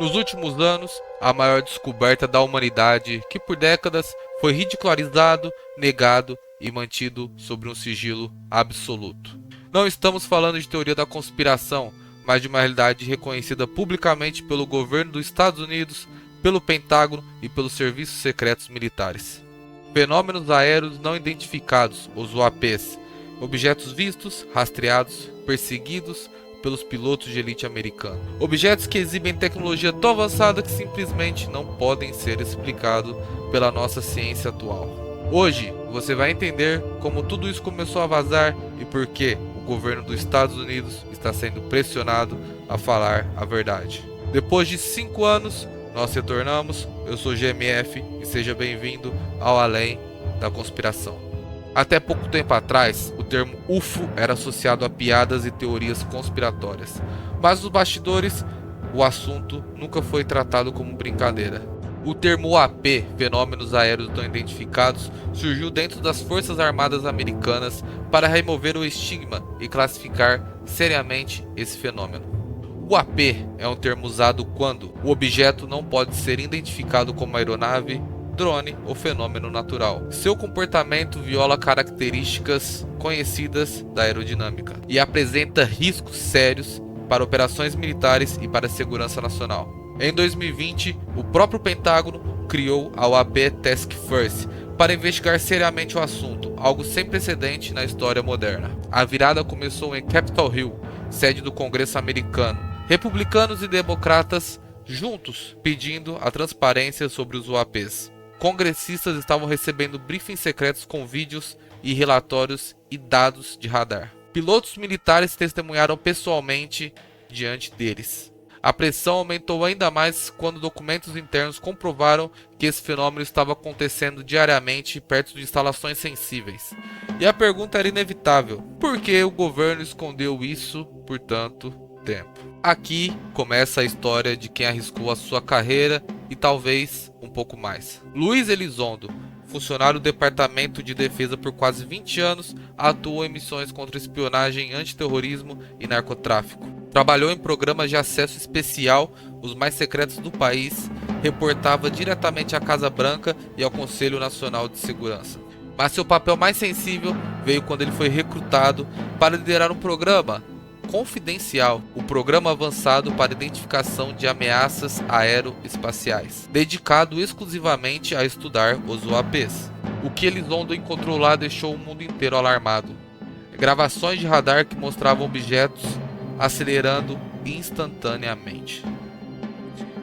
Nos últimos anos, a maior descoberta da humanidade que por décadas foi ridicularizado, negado e mantido sobre um sigilo absoluto. Não estamos falando de teoria da conspiração, mas de uma realidade reconhecida publicamente pelo governo dos Estados Unidos, pelo Pentágono e pelos serviços secretos militares. Fenômenos aéreos não identificados, os UAPs, objetos vistos, rastreados, perseguidos pelos pilotos de elite americanos. Objetos que exibem tecnologia tão avançada que simplesmente não podem ser explicados pela nossa ciência atual. Hoje, você vai entender como tudo isso começou a vazar e por que o governo dos Estados Unidos está sendo pressionado a falar a verdade. Depois de 5 anos, nós retornamos. Eu sou GMF e seja bem-vindo ao Além da Conspiração. Até pouco tempo atrás, o termo UFO era associado a piadas e teorias conspiratórias, mas nos bastidores, o assunto nunca foi tratado como brincadeira. O termo UAP, Fenômenos Aéreos Não Identificados, surgiu dentro das Forças Armadas Americanas para remover o estigma e classificar seriamente esse fenômeno. O UAP é um termo usado quando o objeto não pode ser identificado como aeronave, drone ou fenômeno natural. Seu comportamento viola características conhecidas da aerodinâmica e apresenta riscos sérios para operações militares e para a segurança nacional. Em 2020, o próprio Pentágono criou a UAP Task Force para investigar seriamente o assunto, algo sem precedente na história moderna. A virada começou em Capitol Hill, sede do Congresso americano. Republicanos e democratas juntos pedindo a transparência sobre os UAPs. Congressistas estavam recebendo briefings secretos com vídeos e relatórios e dados de radar. Pilotos militares testemunharam pessoalmente diante deles. A pressão aumentou ainda mais quando documentos internos comprovaram que esse fenômeno estava acontecendo diariamente perto de instalações sensíveis. E a pergunta era inevitável: por que o governo escondeu isso por tanto tempo? Aqui começa a história de quem arriscou a sua carreira e talvez um pouco mais. Luiz Elizondo, funcionário do Departamento de Defesa por quase 20 anos, atuou em missões contra espionagem, antiterrorismo e narcotráfico. Trabalhou em programas de acesso especial, os mais secretos do país, reportava diretamente à Casa Branca e ao Conselho Nacional de Segurança. Mas seu papel mais sensível veio quando ele foi recrutado para liderar um programa confidencial, o Programa Avançado para Identificação de Ameaças Aeroespaciais, dedicado exclusivamente a estudar os UAPs. O que Elizondo encontrou lá deixou o mundo inteiro alarmado. Gravações de radar que mostravam objetos acelerando instantaneamente.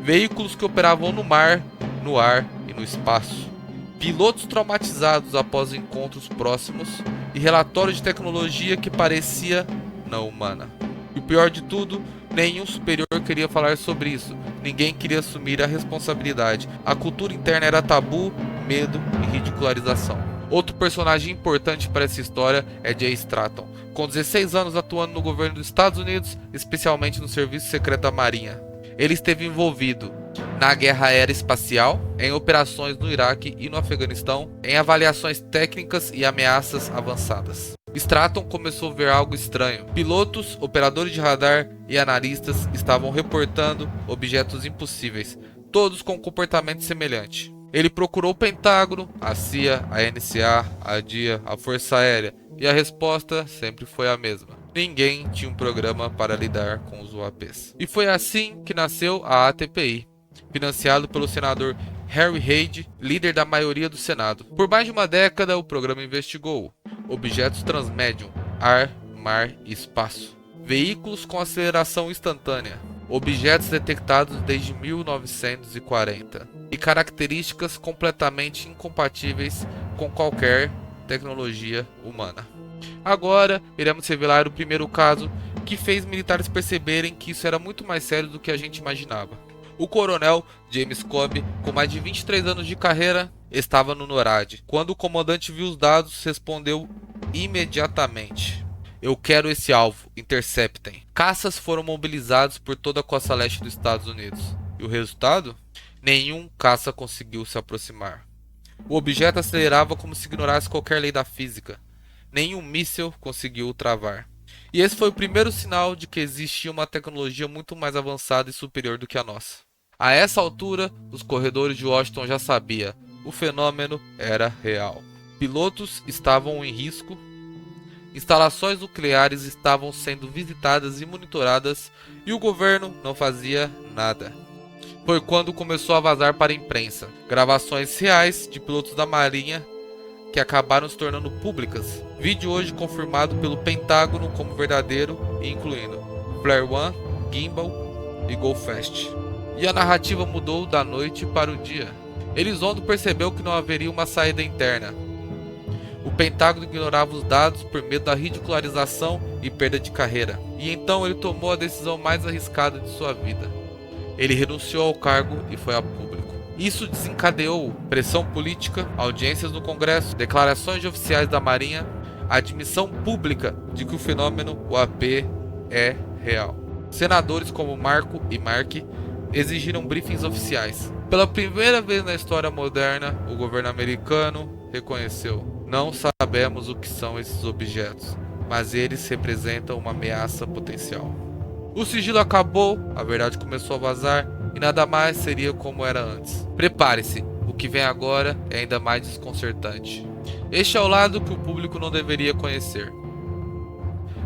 Veículos que operavam no mar, no ar e no espaço. Pilotos traumatizados após encontros próximos e relatórios de tecnologia que parecia não humana. E o pior de tudo, nenhum superior queria falar sobre isso. Ninguém queria assumir a responsabilidade. A cultura interna era tabu, medo e ridicularização. Outro personagem importante para essa história é Jay Stratton, com 16 anos atuando no governo dos Estados Unidos, especialmente no Serviço Secreto da Marinha. Ele esteve envolvido na guerra aeroespacial, em operações no Iraque e no Afeganistão, em avaliações técnicas e ameaças avançadas. Stratton começou a ver algo estranho. Pilotos, operadores de radar e analistas estavam reportando objetos impossíveis, todos com comportamento semelhante. Ele procurou o Pentágono, a CIA, a NSA, a DIA, a Força Aérea, e a resposta sempre foi a mesma. Ninguém tinha um programa para lidar com os UAPs. E foi assim que nasceu a ATPI, financiado pelo senador Harry Reid, líder da maioria do Senado. Por mais de uma década, o programa investigou objetos transmédium, ar, mar e espaço, veículos com aceleração instantânea, objetos detectados desde 1940 e características completamente incompatíveis com qualquer tecnologia humana. Agora, iremos revelar o primeiro caso que fez militares perceberem que isso era muito mais sério do que a gente imaginava. O coronel James Cobb, com mais de 23 anos de carreira, estava no NORAD. Quando o comandante viu os dados, respondeu imediatamente: "Eu quero esse alvo, interceptem." Caças foram mobilizados por toda a costa leste dos Estados Unidos. E o resultado? Nenhum caça conseguiu se aproximar. O objeto acelerava como se ignorasse qualquer lei da física. Nenhum míssil conseguiu o travar. E esse foi o primeiro sinal de que existia uma tecnologia muito mais avançada e superior do que a nossa. A essa altura, os corredores de Washington já sabiam, o fenômeno era real. Pilotos estavam em risco, instalações nucleares estavam sendo visitadas e monitoradas e o governo não fazia nada. Foi quando começou a vazar para a imprensa gravações reais de pilotos da Marinha que acabaram se tornando públicas. Vídeo hoje confirmado pelo Pentágono como verdadeiro e incluindo Flare One, Gimbal e Go Fast. E a narrativa mudou da noite para o dia. Elizondo percebeu que não haveria uma saída interna. O Pentágono ignorava os dados por medo da ridicularização e perda de carreira. E então ele tomou a decisão mais arriscada de sua vida. Ele renunciou ao cargo e foi a público. Isso desencadeou pressão política, audiências no Congresso, declarações de oficiais da Marinha, a admissão pública de que o fenômeno UAP é real. Senadores como Marco e Mark exigiram briefings oficiais. Pela primeira vez na história moderna, o governo americano reconheceu: não sabemos o que são esses objetos, mas eles representam uma ameaça potencial. O sigilo acabou, a verdade começou a vazar e nada mais seria como era antes. Prepare-se, o que vem agora é ainda mais desconcertante. Este é o lado que o público não deveria conhecer.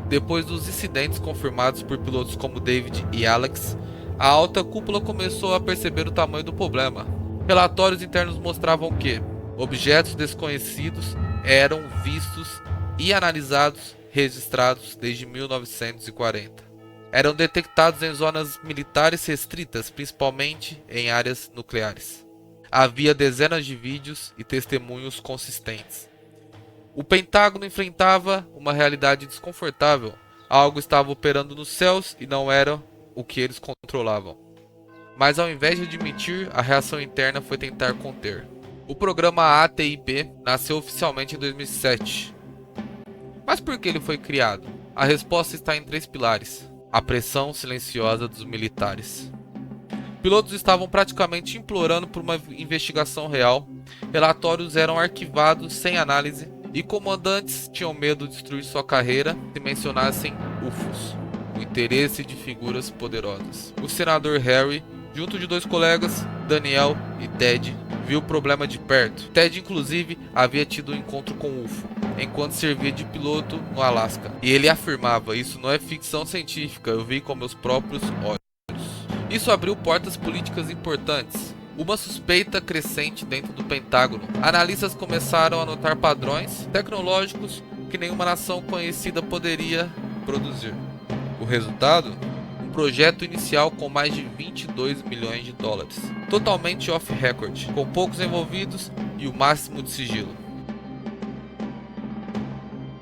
Depois dos incidentes confirmados por pilotos como David e Alex, a alta cúpula começou a perceber o tamanho do problema. Relatórios internos mostravam que objetos desconhecidos eram vistos e analisados, registrados desde 1940. Eram detectados em zonas militares restritas, principalmente em áreas nucleares. Havia dezenas de vídeos e testemunhos consistentes. O Pentágono enfrentava uma realidade desconfortável. Algo estava operando nos céus e não era o que eles controlavam. Mas ao invés de admitir, a reação interna foi tentar conter. O programa ATIP nasceu oficialmente em 2007. Mas por que ele foi criado? A resposta está em 3 pilares. A pressão silenciosa dos militares. Pilotos estavam praticamente implorando por uma investigação real, relatórios eram arquivados sem análise e comandantes tinham medo de destruir sua carreira se mencionassem UFOs, o interesse de figuras poderosas. O senador Harry, junto de 2 colegas, Daniel e Ted, viu o problema de perto. Ted, inclusive, havia tido um encontro com o UFO enquanto servia de piloto no Alasca. E ele afirmava: isso não é ficção científica, eu vi com meus próprios olhos. Isso abriu portas políticas importantes. Uma suspeita crescente dentro do Pentágono. Analistas começaram a notar padrões tecnológicos que nenhuma nação conhecida poderia produzir. O resultado? Um projeto inicial com mais de 22 milhões de dólares. Totalmente off-record, com poucos envolvidos e o máximo de sigilo.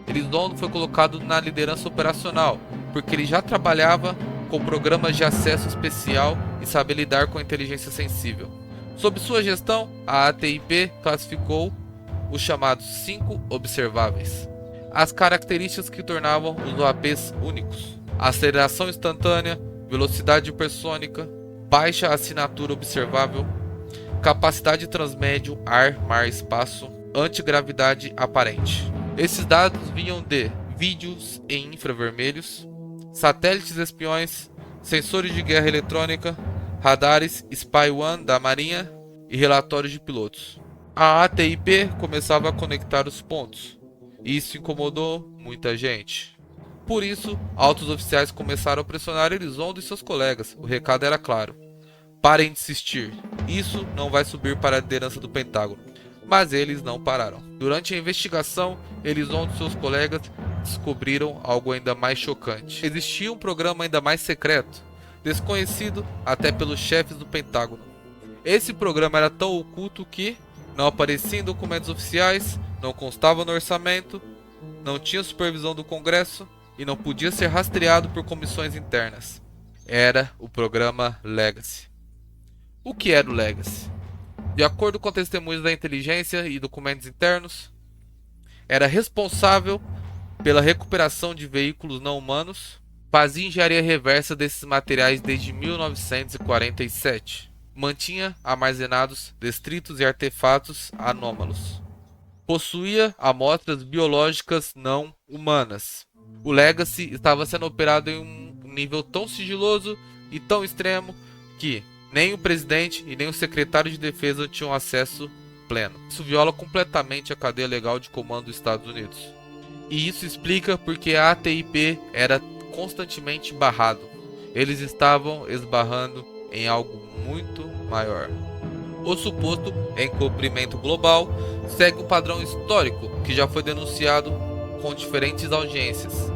Elizondo foi colocado na liderança operacional, porque ele já trabalhava com programas de acesso especial e sabia lidar com a inteligência sensível. Sob sua gestão, a ATIP classificou os chamados 5 observáveis. As características que tornavam os UAPs únicos: aceleração instantânea, velocidade hipersônica, baixa assinatura observável, capacidade transmédio ar-mar-espaço, antigravidade aparente. Esses dados vinham de vídeos em infravermelhos, satélites espiões, sensores de guerra eletrônica, radares Spy One da Marinha e relatórios de pilotos. A ATIP começava a conectar os pontos. Isso incomodou muita gente. Por isso, altos oficiais começaram a pressionar Elizondo e seus colegas. O recado era claro: parem de insistir. Isso não vai subir para a liderança do Pentágono. Mas eles não pararam. Durante a investigação, Elizondo e seus colegas descobriram algo ainda mais chocante. Existia um programa ainda mais secreto, desconhecido até pelos chefes do Pentágono. Esse programa era tão oculto que não aparecia em documentos oficiais, não constava no orçamento, não tinha supervisão do Congresso e não podia ser rastreado por comissões internas. Era o programa Legacy. O que era o Legacy? De acordo com testemunhos da inteligência e documentos internos, era responsável pela recuperação de veículos não humanos, fazia engenharia reversa desses materiais desde 1947, mantinha armazenados detritos e artefatos anômalos, possuía amostras biológicas não humanas. O Legacy estava sendo operado em um nível tão sigiloso e tão extremo que Nem o presidente e nem o secretário de defesa tinham acesso pleno. Isso viola completamente a cadeia legal de comando dos Estados Unidos. E isso explica porque a ATIP era constantemente barrado. Eles estavam esbarrando em algo muito maior. O suposto encobrimento global segue um padrão histórico que já foi denunciado com diferentes audiências.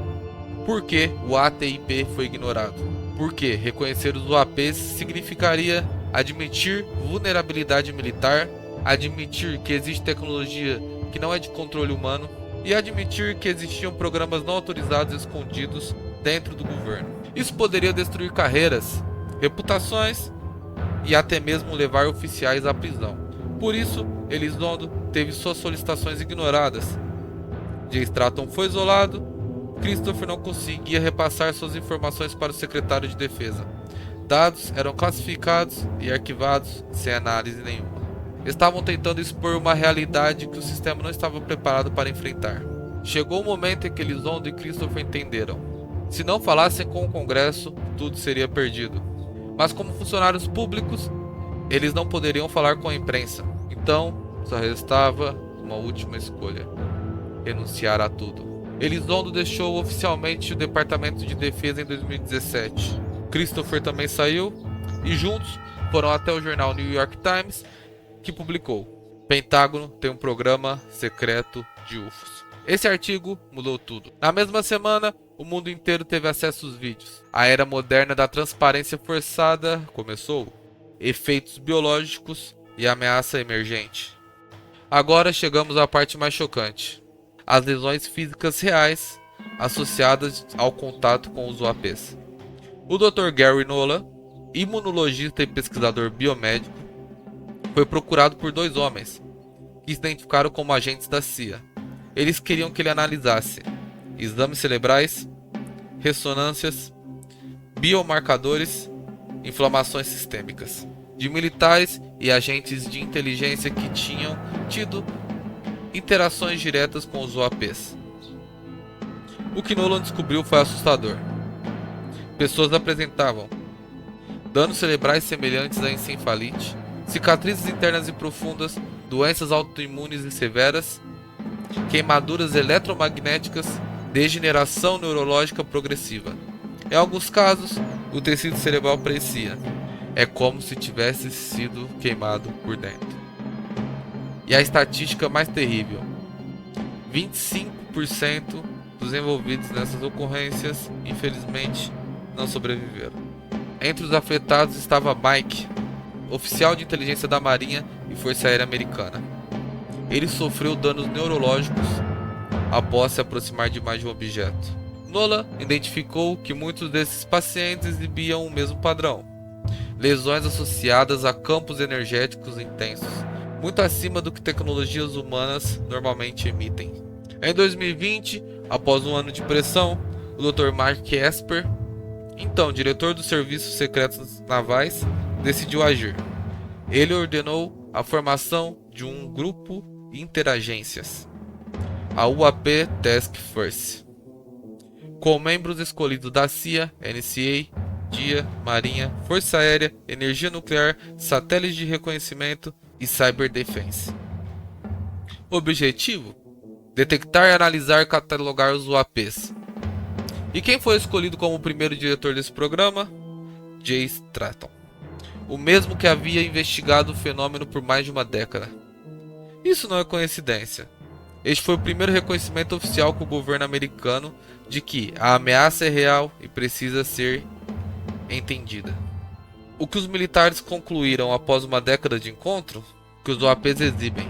Por que o ATIP foi ignorado? Porque reconhecer os UAPs significaria admitir vulnerabilidade militar, admitir que existe tecnologia que não é de controle humano e admitir que existiam programas não autorizados escondidos dentro do governo. Isso poderia destruir carreiras, reputações e até mesmo levar oficiais à prisão. Por isso, Elizondo teve suas solicitações ignoradas. J. Stratton foi isolado. Christopher não conseguia repassar suas informações para o secretário de defesa. Dados eram classificados e arquivados sem análise nenhuma. Estavam tentando expor uma realidade que o sistema não estava preparado para enfrentar. Chegou o momento em que Elizondo e Christopher entenderam. Se não falassem com o Congresso, tudo seria perdido. Mas como funcionários públicos, eles não poderiam falar com a imprensa. Então, só restava uma última escolha: renunciar a tudo. Elizondo deixou oficialmente o Departamento de Defesa em 2017. Christopher também saiu e juntos foram até o jornal New York Times, que publicou: Pentágono tem um programa secreto de UFOs. Esse artigo mudou tudo. Na mesma semana, o mundo inteiro teve acesso aos vídeos. A era moderna da transparência forçada começou. Efeitos biológicos e ameaça emergente. Agora chegamos à parte mais chocante: as lesões físicas reais associadas ao contato com os UAPs. O Dr. Gary Nolan, imunologista e pesquisador biomédico, foi procurado por dois homens que se identificaram como agentes da CIA. Eles queriam que ele analisasse exames cerebrais, ressonâncias, biomarcadores, inflamações sistêmicas de militares e agentes de inteligência que tinham tido interações diretas com os UAPs. O que Nolan descobriu foi assustador. Pessoas apresentavam danos cerebrais semelhantes a encefalite, cicatrizes internas e profundas, doenças autoimunes e severas, queimaduras eletromagnéticas, degeneração neurológica progressiva. Em alguns casos, o tecido cerebral parecia: é como se tivesse sido queimado por dentro. E a estatística mais terrível: 25% dos envolvidos nessas ocorrências, infelizmente, não sobreviveram. Entre os afetados estava Mike, oficial de inteligência da Marinha e Força Aérea Americana. Ele sofreu danos neurológicos após se aproximar de mais de um objeto. Nolan identificou que muitos desses pacientes exibiam o mesmo padrão: lesões associadas a campos energéticos intensos, muito acima do que tecnologias humanas normalmente emitem. Em 2020, após um ano de pressão, o Dr. Mark Esper, então diretor dos Serviços Secretos Navais, decidiu agir. Ele ordenou a formação de um grupo interagências, a UAP Task Force, com membros escolhidos da CIA, NSA, DIA, Marinha, Força Aérea, Energia Nuclear, Satélites de Reconhecimento e Cyber Defense. Objetivo: detectar, analisar e catalogar os UAPs. E quem foi escolhido como o primeiro diretor desse programa? J. Stratton, o mesmo que havia investigado o fenômeno por mais de uma década. Isso não é coincidência. Este foi o primeiro reconhecimento oficial com o governo americano de que a ameaça é real e precisa ser entendida. O que os militares concluíram após uma década de encontro? Que os UAPs exibem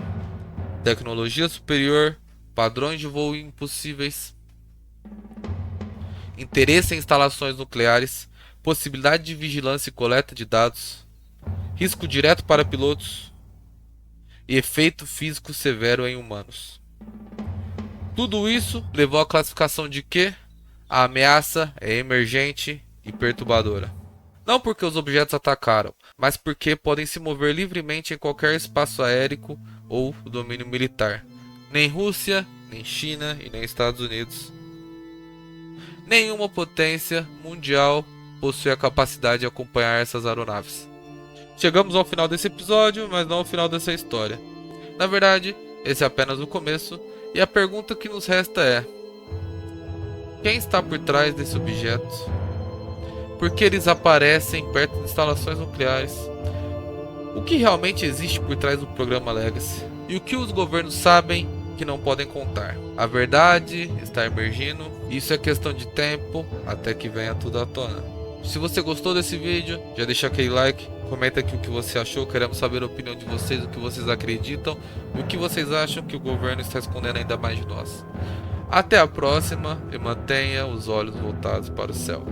tecnologia superior, padrões de voo impossíveis, interesse em instalações nucleares, possibilidade de vigilância e coleta de dados, risco direto para pilotos e efeito físico severo em humanos. Tudo isso levou à classificação de que a ameaça é emergente e perturbadora. Não porque os objetos atacaram, mas porque podem se mover livremente em qualquer espaço aéreo ou domínio militar. Nem Rússia, nem China e nem Estados Unidos. Nenhuma potência mundial possui a capacidade de acompanhar essas aeronaves. Chegamos ao final desse episódio, mas não ao final dessa história. Na verdade, esse é apenas o começo, e a pergunta que nos resta é: quem está por trás desses objetos? Por que eles aparecem perto de instalações nucleares? O que realmente existe por trás do programa Legacy? E o que os governos sabem que não podem contar? A verdade está emergindo, e isso é questão de tempo até que venha tudo à tona. Se você gostou desse vídeo, já deixa aquele like, comenta aqui o que você achou, queremos saber a opinião de vocês, o que vocês acreditam e o que vocês acham que o governo está escondendo ainda mais de nós. Até a próxima e mantenha os olhos voltados para o céu.